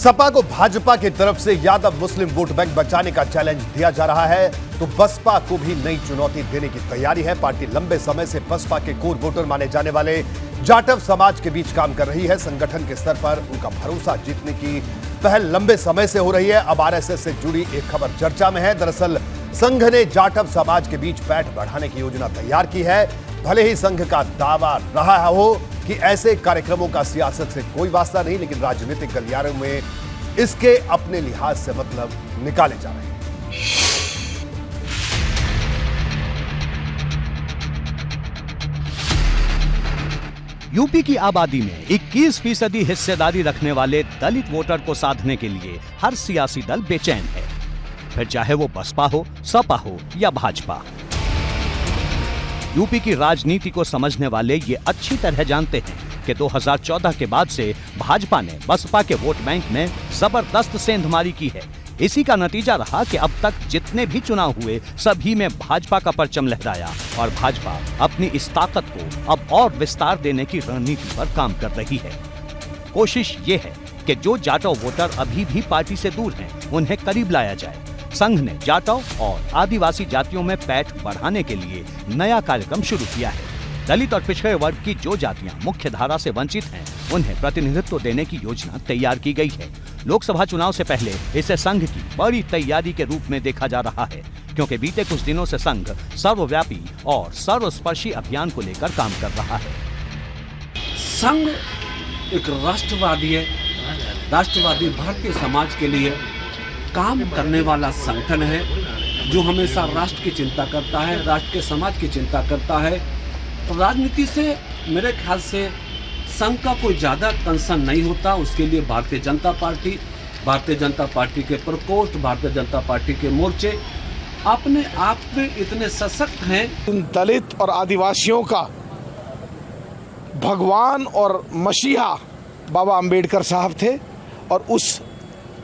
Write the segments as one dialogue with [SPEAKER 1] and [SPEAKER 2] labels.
[SPEAKER 1] सपा को भाजपा की तरफ से यादव मुस्लिम वोट बैंक बचाने का चैलेंज दिया जा रहा है, तो बसपा को भी नई चुनौती देने की तैयारी है। पार्टी लंबे समय से बसपा के कोर वोटर माने जाने वाले जाटव समाज के बीच काम कर रही है। संगठन के स्तर पर उनका भरोसा जीतने की पहल लंबे समय से हो रही है। अब आरएसएस से जुड़ी एक खबर चर्चा में है। दरअसल संघ ने जाटव समाज के बीच पैठ बढ़ाने की योजना तैयार की है। भले ही संघ का दावा रहा हो कि ऐसे कार्यक्रमों का सियासत से कोई वास्ता नहीं, लेकिन राजनीतिक गलियारों में इसके अपने लिहाज से मतलब निकाले जा रहे हैं।
[SPEAKER 2] यूपी की आबादी में 21% हिस्सेदारी रखने वाले दलित वोटर को साधने के लिए हर सियासी दल बेचैन है, फिर चाहे वो बसपा हो, सपा हो या भाजपा। यूपी की राजनीति को समझने वाले ये अच्छी तरह जानते हैं कि 2014 के बाद से भाजपा ने बसपा के वोट बैंक में जबरदस्त सेंधमारी की है। इसी का नतीजा रहा कि अब तक जितने भी चुनाव हुए सभी में भाजपा का परचम लहराया और भाजपा अपनी इस ताकत को अब और विस्तार देने की रणनीति पर काम कर रही है। कोशिश ये है कि जो जाटव वोटर अभी भी पार्टी से दूर हैं, उन्हें करीब लाया जाए। संघ ने जाटव और आदिवासी जातियों में पैठ बढ़ाने के लिए नया कार्यक्रम शुरू किया है। दलित और पिछड़े वर्ग की जो जातियां मुख्य धारा से वंचित हैं, उन्हें प्रतिनिधित्व देने की योजना तैयार की गई है। लोकसभा चुनाव से पहले इसे संघ की बड़ी तैयारी के रूप में देखा जा रहा है, क्योंकि बीते कुछ दिनों से संघ सर्वव्यापी और सर्वस्पर्शी अभियान को लेकर काम कर रहा है।
[SPEAKER 3] संघ एक राष्ट्रवादी है, राष्ट्रवादी भारतीय समाज के लिए काम करने वाला संगठन है, जो हमेशा राष्ट्र की चिंता करता है, राष्ट्र के समाज की चिंता करता है। तो राजनीति से मेरे ख्याल से संघ का कोई ज़्यादा कंसर्न नहीं होता। उसके लिए भारतीय जनता पार्टी के प्रकोष्ठ, भारतीय जनता पार्टी के मोर्चे अपने आप में इतने सशक्त हैं।
[SPEAKER 4] दलित और आदिवासियों का भगवान और मसीहा बाबा अंबेडकर साहब थे और उस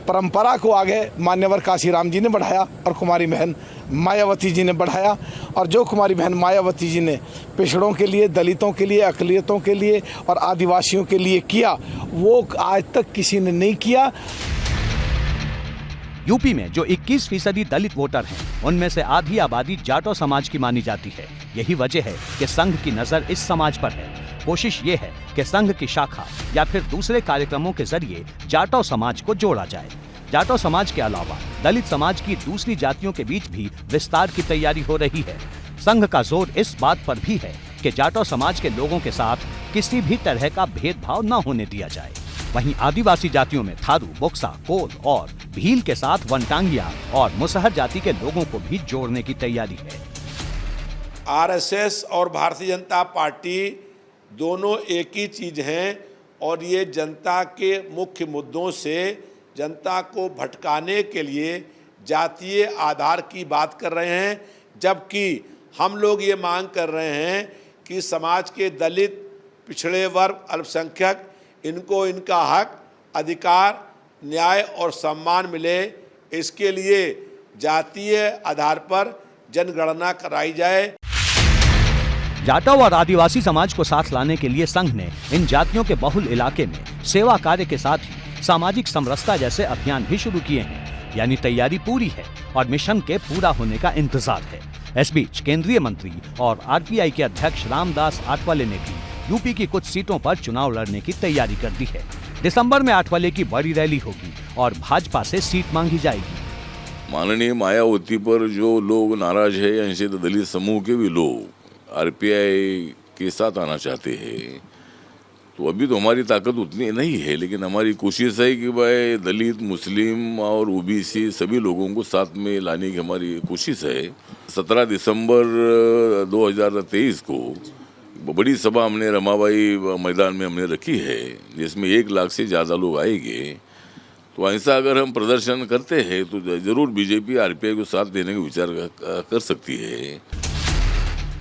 [SPEAKER 4] परंपरा को आगे मान्यवर काशीराम जी ने बढ़ाया और कुमारी बहन मायावती जी ने बढ़ाया। और जो कुमारी बहन मायावती जी ने पिछड़ों के लिए, दलितों के लिए, अक़लियतों के लिए और आदिवासियों के लिए किया, वो आज तक किसी ने नहीं किया।
[SPEAKER 2] यूपी में जो 21% दलित वोटर हैं, उनमें से आधी आबादी जाटव समाज की मानी जाती है। यही वजह है कि संघ की नजर इस समाज पर है। कोशिश ये है कि संघ की शाखा या फिर दूसरे कार्यक्रमों के जरिए जाटव समाज को जोड़ा जाए। जाटव समाज के अलावा दलित समाज की दूसरी जातियों के बीच भी विस्तार की तैयारी हो रही है। संघ का जोर इस बात पर भी है कि जाटव समाज के लोगों के साथ किसी भी तरह का भेदभाव न होने दिया जाए। वहीं आदिवासी जातियों में थारू, बोक्सा, कोल और भील के साथ वनटांगिया और मुसहर जाति के लोगों को भी जोड़ने की तैयारी है।
[SPEAKER 5] आरएसएस और भारतीय जनता पार्टी दोनों एक ही चीज़ हैं और ये जनता के मुख्य मुद्दों से जनता को भटकाने के लिए जातीय आधार की बात कर रहे हैं, जबकि हम लोग ये मांग कर रहे हैं कि समाज के दलित, पिछड़े वर्ग, अल्पसंख्यक, इनको इनका हक, अधिकार, न्याय और सम्मान मिले। इसके लिए जातीय आधार पर जनगणना कराई जाए।
[SPEAKER 2] जाटव और आदिवासी समाज को साथ लाने के लिए संघ ने इन जातियों के बहुल इलाके में सेवा कार्य के साथ ही सामाजिक समरसता जैसे अभियान भी शुरू किए हैं। यानी तैयारी पूरी है और मिशन के पूरा होने का इंतजार है। इस बीच केंद्रीय मंत्री और आरपीआई के अध्यक्ष रामदास आठवले ने भी यूपी की कुछ सीटों पर चुनाव लड़ने की तैयारी कर दी है। दिसंबर में आठवले की बड़ी रैली होगी और भाजपा से सीट मांगी जाएगी।
[SPEAKER 6] माननीय मायावती पर जो लोग नाराज है, ऐसे तो दलित समूह के भी लोग आरपीआई के साथ आना चाहते हैं, तो अभी तो हमारी ताकत उतनी नहीं है, लेकिन हमारी कोशिश है कि भाई दलित, मुस्लिम और ओबीसी सभी लोगों को साथ में लाने की हमारी कोशिश है। 17 दिसंबर 2023 को बड़ी सभा हमने रमाबाई मैदान में हमने रखी है, जिसमें 1 लाख से ज़्यादा लोग आएंगे। तो ऐसा अगर हम प्रदर्शन करते हैं तो जरूर बीजेपी आरपीआई को साथ देने का विचार कर सकती है।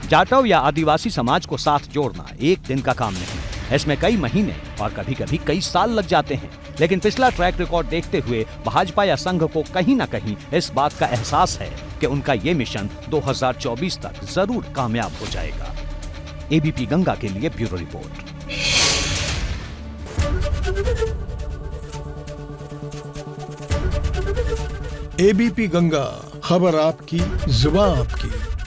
[SPEAKER 2] जाटव या आदिवासी समाज को साथ जोड़ना एक दिन का काम नहीं, इसमें कई महीने और कभी-कभी कई साल लग जाते हैं। लेकिन पिछला ट्रैक रिकॉर्ड देखते हुए भाजपा या संघ को कहीं न कहीं इस बात का एहसास है कि उनका ये मिशन 2024 तक जरूर कामयाब हो जाएगा। एबीपी गंगा के लिए ब्यूरो रिपोर्ट।
[SPEAKER 7] एबीपी गंगा, खबर आपकी, जुबान आपकी।